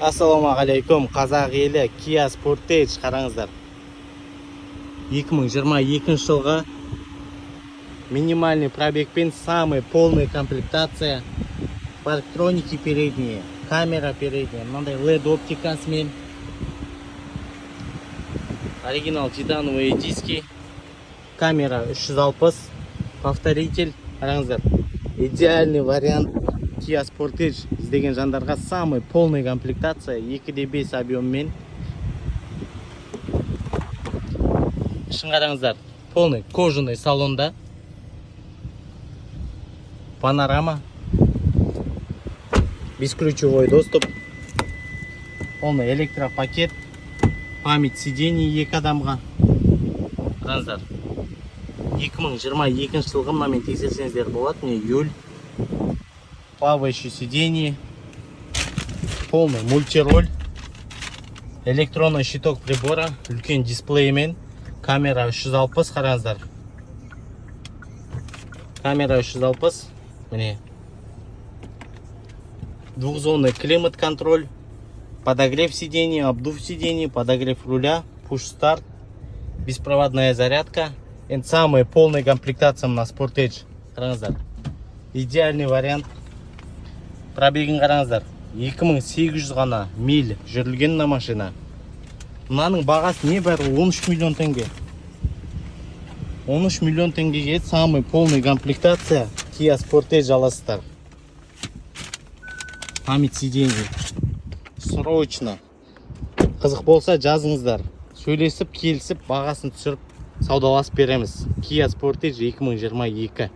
Ассалаумағалейкум, қазақ елі. Kia Sportage қараңыздар. 2022 жылға минимальный пробегпен самый полный комплектация. Парктроники передние, камера передняя, мынандай LED оптикасымен. Оригинал титановые диски. Камера 360, повторитель. Қараңыздар. Идеальный вариант. Kia Sportage іздеген жандарға самый полный комплектация, 2/5 объеммен. Ішін қараңыздар, полный кожаный салонда. Панорама, бесключевой доступ, полный электропакет, память сидений 2 адамға. Қараңыздар, 2022 жылғы мынамен тексерсеңіздер болады. Міне июль. Плавающее сиденье, полный мультироль, электронный щиток прибора, үлкен дисплеймен, камера 360, қараңыздар. Камера 360, міне. Двухзонный климат контроль, подогрев сидений, обдув сидений, подогрев руля, пуш-старт, беспроводная зарядка. Это самая полная комплектация на Sportage. Қараңыздар. Идеальный вариант. Пробегін қараңыздар, 2800 ғана миль жүрілген на машина. Мынаның бағасы не бәрі 13 миллион теңге. 13 миллион теңгеге самый полный комплектация Kia Sportage аласыздар. Память сиденье. Срочно. Қызық болса жазыңыздар. Сөйлесіп, келісіп, бағасын түсіріп, саудаласып береміз. Kia Sportage 2022.